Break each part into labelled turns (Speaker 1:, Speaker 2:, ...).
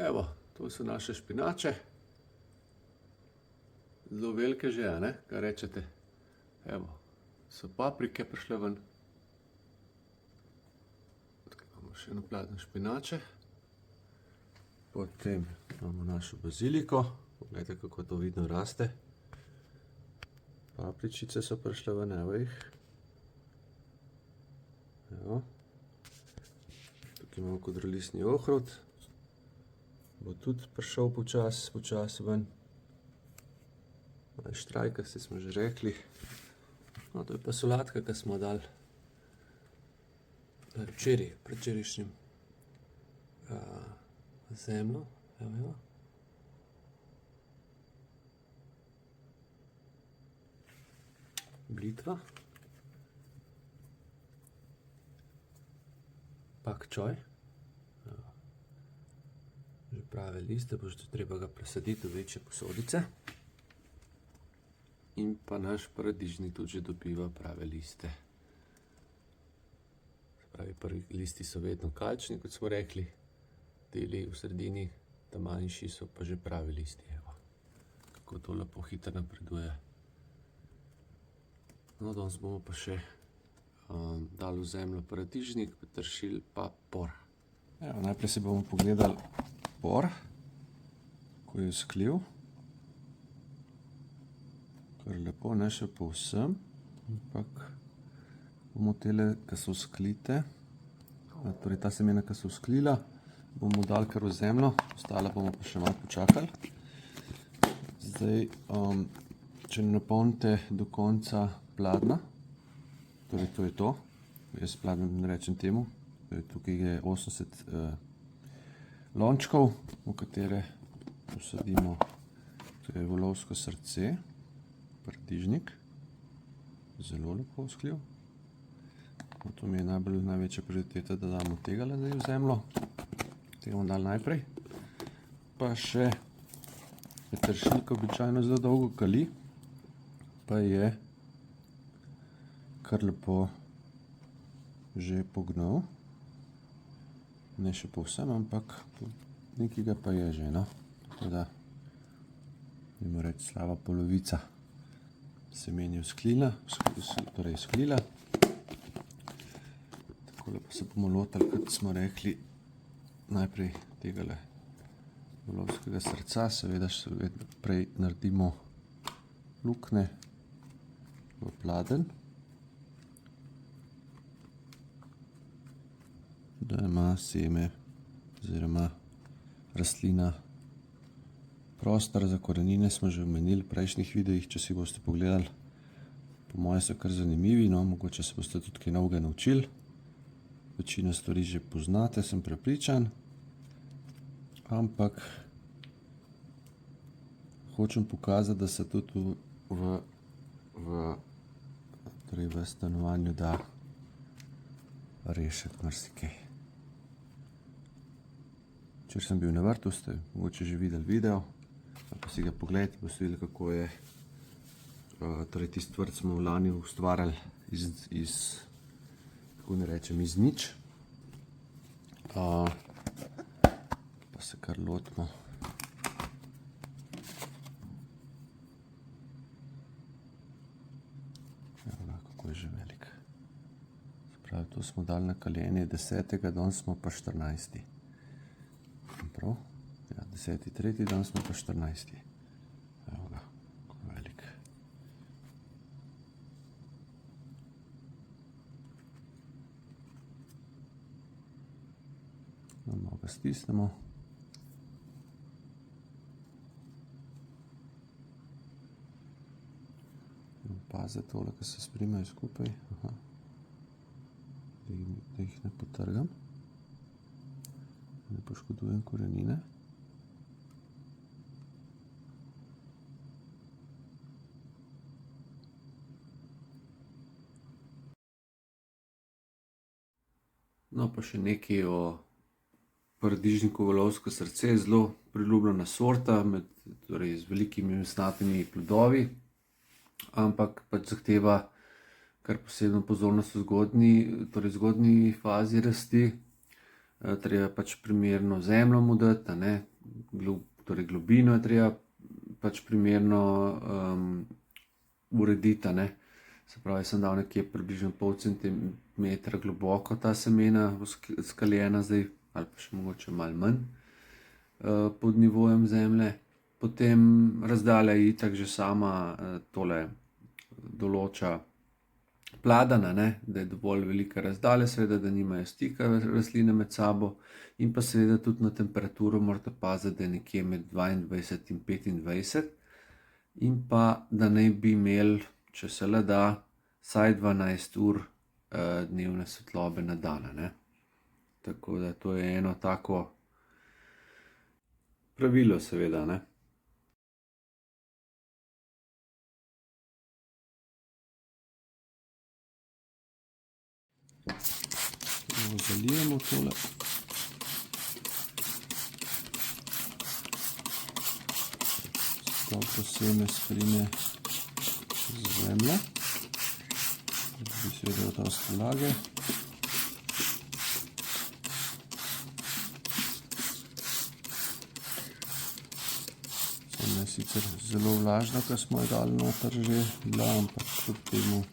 Speaker 1: Evo, to so naše špinače. Zelo velike že, a ne? Kaj rečete? Evo, so paprike prišle ven. Tukaj imamo še eno platno špinače. Potem imamo našo baziliko. Poglejte, kako to vidno raste. Papričice so prišle ven, evo jih. Evo. Tukaj imamo kodrolistni ohrovt. Bo tudi prišel počas ven. Štrajkasti smo že rekli. No, to je pa solatka, ki smo dali predvčerajšnjim zemljo. Evo. Blitva. Pak čoj. Že prave liste, bo že treba ga presaditi v večje posodice. In pa naš paradižnik tudi že dobiva prave liste. Se pravi, prvi listi so vedno kalčni, kot smo rekli. Deli v sredini, ta manjši so pa že pravi listi. Evo, kako to lepo hitro napreduje. No, danes bomo pa še dali v zemljo paradižnik, peteršilj pa por. Evo, najprej si bomo pogledali por, ko je sklil. Kar lepo, ne še povsem, ampak bomo tele, ki so sklite, torej ta semena, ki so sklila, bomo dali kar v zemljo, ostale bomo pa še malo počakali. Zdaj, če ne napolnite do konca pladna, torej to je to, jaz pladno rečem temu, tukaj je 80 lončkov, v katere posadimo, to je volovsko srce, paradižnik, zelo lepo sklil. To mi je največja prioriteta, da damo tega zdaj v zemljo. Tega bomo dali najprej. Pa še peteršilj, ki običajno zelo dolgo kali, pa je kar lepo že pognal. Ne še povsem, ampak nekaj ga pa je že, no. Tako da, idemo reči, slaba polovica semen je sklila. Takole pa se bomo lotili, kot smo rekli, najprej tegale volovskega srca. Seveda še prej naredimo luknje v pladenj, da ima seme oziroma rastlina prostor za korenine. Smo že omenili v prejšnjih videih, če si boste pogledali. Po moje so kar zanimivi, no, mogoče se boste tudi kaj novega naučili. Večino stvari že poznate, sem prepričan. Ampak hočem pokazati, da se tudi v stanovanju da rešiti marsikaj. Včeraj sem bil na vrtu, ste mogoče že videli video, pa si ga pogledajte, boste videli, kako je torej tisti vrt smo lani ustvarjali iz kako ne rečem, iz nič. Pa se kar lotimo. Evo ga, kako je že velik. Se pravi, to smo dali na kaljenje 10. dan smo pa 14. Prav? Ja, 10.3. dan smo pa 14. Evo ga, kako velik. Malo ga stisnemo. Pazite tole, ki se sprimajo skupaj. Da jih ne potrgam. Ne poškodujem korenine. No, pa še nekaj o paradižniku volovsko srce. Zelo priljubljena sorta, torej z velikimi mesnatimi plodovi, ampak pač zahteva kar posebno pozornost v zgodnji fazi rasti. Treba pač primerno zemljo mu dati, torej globino je treba pač primerno urediti, ne. Se pravi, sem dal nekje približno pol centimetra globoko ta semena skaljena zdaj, ali pa še mogoče malo manj pod nivojem zemlje. Potem razdalja itak že sama tole določa pladenj, ne, da je dovolj velika razdalja, seveda, da nimajo stika rastline med sabo, in pa seveda tudi na temperaturo morate paziti, da je nekje med 22 in 25, in pa da naj bi imeli, če se le da, vsaj 12 ur dnevne svetlobe na dan, ne. Tako da to je eno tako pravilo, seveda, ne. Zalijemo tole. Dobro seme sprine z zemlje. Bi seveda dosti vlage. Zemlja je sicer zelo vlažna, ko smo jo dali noter že bila, ampak kljub temu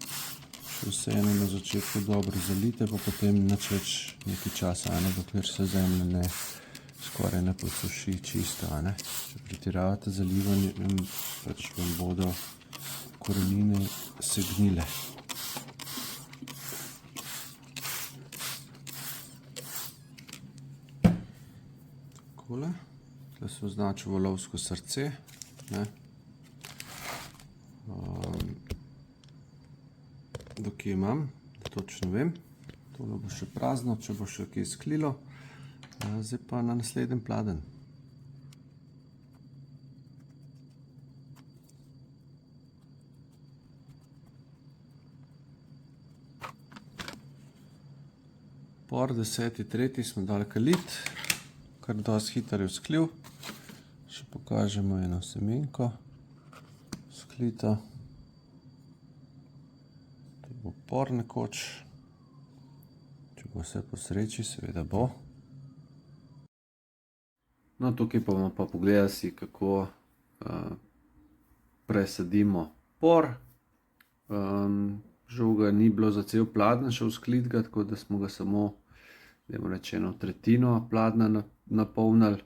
Speaker 1: še vseeno na začetku dobro zalite, pa potem nič več nekaj časa, dokler se zemlja skoraj ne posuši čisto, Če pretiravate z zalivanjem, pač vam bodo korenine se gnile. Takole. Tukaj sem označil volovsko srce, do kje imam, točno vem. Tole bo še prazno, če bo še kaj sklilo. Zdaj pa na naslednji pladenj. Por 10.3. smo dali kalit, kar dosti hitro je vzklil. Še pokažemo eno semenko, sklito. Bo por nekoč, če bo vse po sreči, seveda bo. No, tukaj pa bomo pa pogledali si, kako presadimo por. Žal ga ni bilo za cel pladenj še vzklitega, tako da smo ga samo, dajmo reči, 1/3 pladnja napolnili,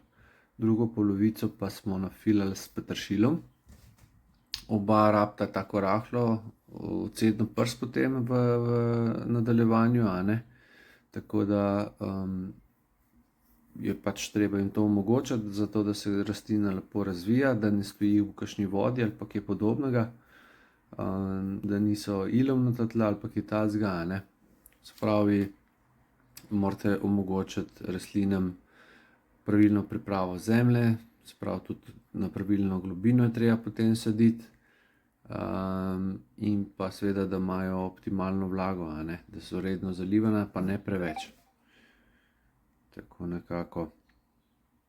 Speaker 1: drugo polovico pa smo nafilali s peteršiljem. Oba rabita tako rahlo ocedno prst potem v nadaljevanju, Tako da je pač treba jim to omogočiti, zato da se rastlina lepo razvija, da ne stoji v kakšni vodi ali pa kaj podobnega, da niso ilovnata tla ali pa kaj takega, Se pravi, morate omogočiti rastlinam pravilno pripravo zemlje, se pravi tudi na pravilno globino je treba potem saditi. In pa seveda, da imajo optimalno vlago, da so redno zalivana, pa ne preveč. Tako nekako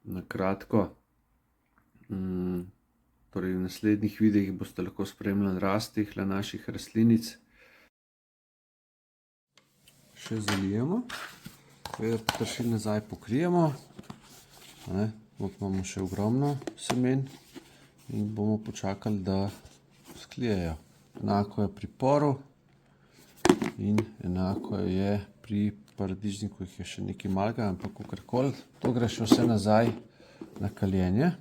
Speaker 1: na kratko. Torej v naslednjih videih boste lahko spremljali rast teh naših rastlinic. Še zalijemo, peteršilj nazaj pokrijemo, imamo še ogromno semen in bomo počakali, da sklijejo. Enako je pri poru in enako je pri paradižniku, jih je še nekaj malega, ampak kakorkoli, to gre še vse nazaj na kaljenje.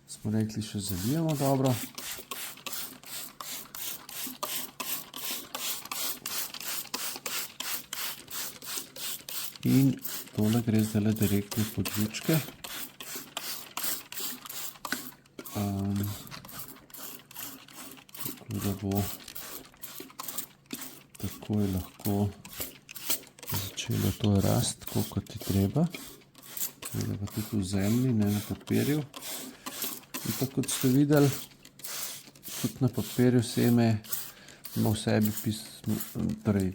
Speaker 1: Smo rekli, še zalijemo dobro. In tole gre zdaj direktno pod žučke. Da bo takoj lahko začelo to rast, tako kot je treba. Seveda pa tudi v zemlji, ne na papirju. In tako kot ste videli, tudi na papirju seme ima v sebi torej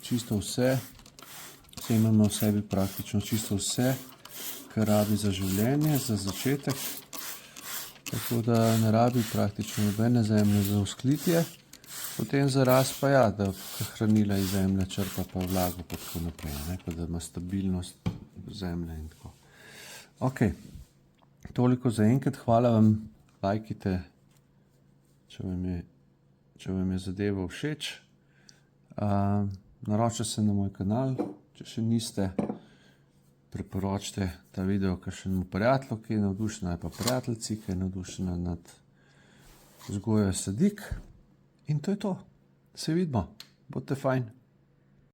Speaker 1: čisto vse. Seme ima v sebi praktično čisto vse, kar rabi za življenje, za začetek. Tako da ne rabi praktično nobene zemlje za vzklitje, potem za rast pa ja, da hranila iz zemlje črpa pa vlago pa tako naprej, pa da ima stabilnost zemlje in tako. Ok, Toliko za enkrat, hvala vam, lajkite, če vam je zadeva všeč. Naročite se na moj kanal, če še niste, priporočite ta video kakšnemu prijatelju, ki je navdušen, ali pa prijateljici, ki je navdušena nad vzgojo sadik. In to je to. Se vidimo. Bodite fajn.